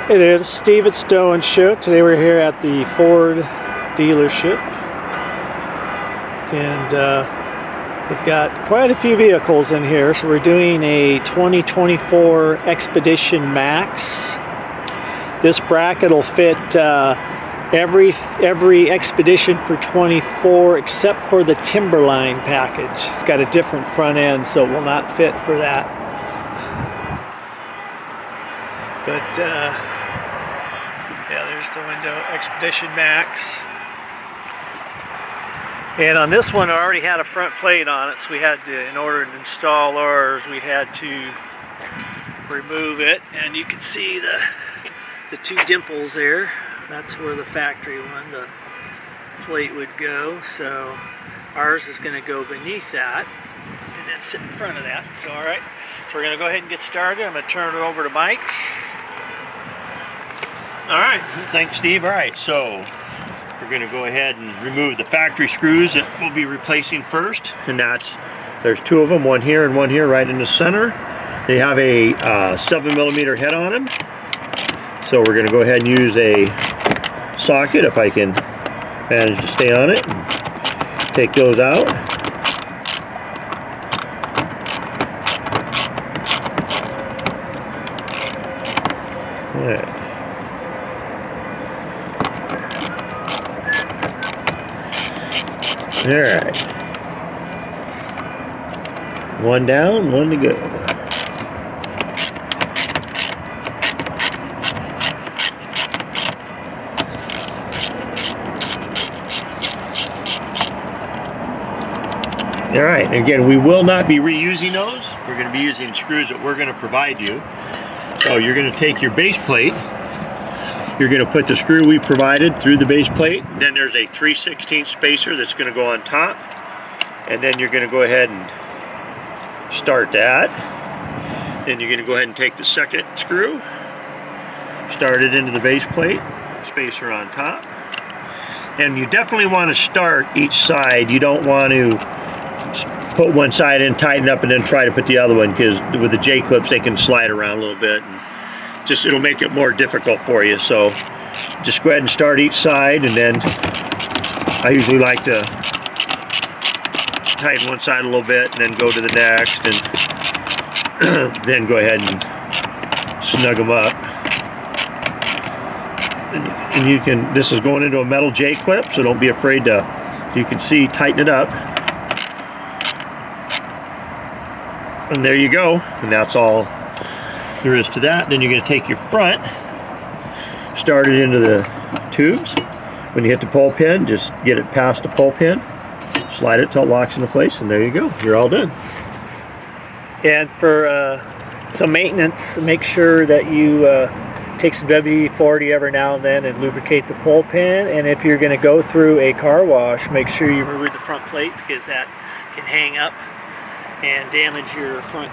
Hey there, this is Steve at STO N SHO. Today we're here at the Ford dealership, and we've got quite a few vehicles in here. So we're doing a 2024 Expedition Max. This bracket will fit every Expedition for 24 except for the Timberline package. It's got a different front end, so it will not fit for that. But yeah, there's the window, Expedition Max. And on this one, I already had a front plate on it, so we had to, in order to install ours, we had to remove it. And you can see the two dimples there. That's where the factory one, the plate would go. So ours is going to go beneath that and then sit in front of that. So all right, so we're going to go ahead and get started. I'm going to turn it over to Mike. All right, thanks, Steve. All right, so we're going to go ahead and remove the factory screws that we'll be replacing first, and there's two of them, one here and one here, right in the center. They have a 7mm head on them, so we're going to go ahead and use a socket if I can manage to stay on it. Take those out. All right. All right, one down, one to go. All right, again, we will not be reusing those. We're going to be using screws that we're going to provide you. So you're going to take your base plate. You're going to put the screw we provided through the base plate. Then there's a 3/16 spacer that's going to go on top. And then you're going to go ahead and start that. Then you're going to go ahead and take the second screw, start it into the base plate, spacer on top. And you definitely want to start each side. You don't want to put one side in, tighten up, and then try to put the other one, because with the J-clips they can slide around a little bit. And it'll make it more difficult for you. So just go ahead and start each side, and then I usually like to tighten one side a little bit and then go to the next, and then go ahead and snug them up. And you can, this is going into a metal J-clip, so don't be afraid to, you can see, tighten it up. And there you go, and that's all there is to that. Then you're going to take your front, start it into the tubes. When you hit the pull pin, just get it past the pull pin, slide it till it locks into place, and there you go, you're all done. And for some maintenance, make sure that you take some WD-40 every now and then and lubricate the pull pin. And if you're going to go through a car wash, make sure you remove the front plate, because that can hang up and damage your front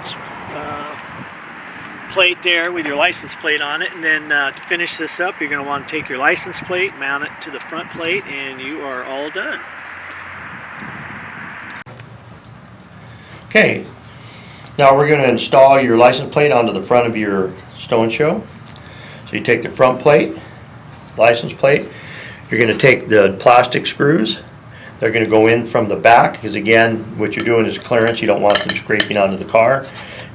plate there with your license plate on it. And then to finish this up, you're going to want to take your license plate, mount it to the front plate, and you are all done. Okay, now we're going to install your license plate onto the front of your STO N SHO. So you take the front plate, license plate, you're going to take the plastic screws. They're going to go in from the back, because again, what you're doing is clearance. You don't want them scraping onto the car.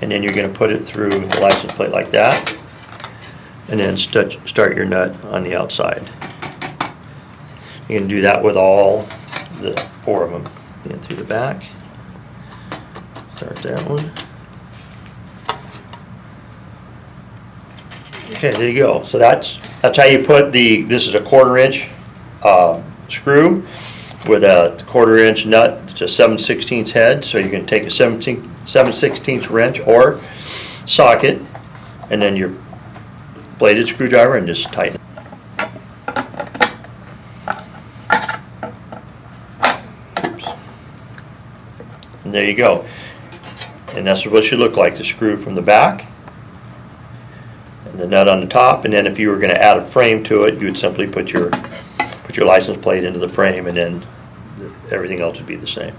And then you're going to put it through the license plate like that, and then start your nut on the outside. You can do that with all the four of them. In through the back, start that one. Okay, there you go. So that's how you put this is a 1/4 inch screw with a 1/4 inch nut. It's a 7/16 head, so you can take a 7/16 wrench or socket, and then your bladed screwdriver, and just tighten it. Oops. And there you go. And that's what it should look like, the screw from the back and the nut on the top. And then if you were going to add a frame to it, you would simply put your license plate into the frame, and then everything else would be the same.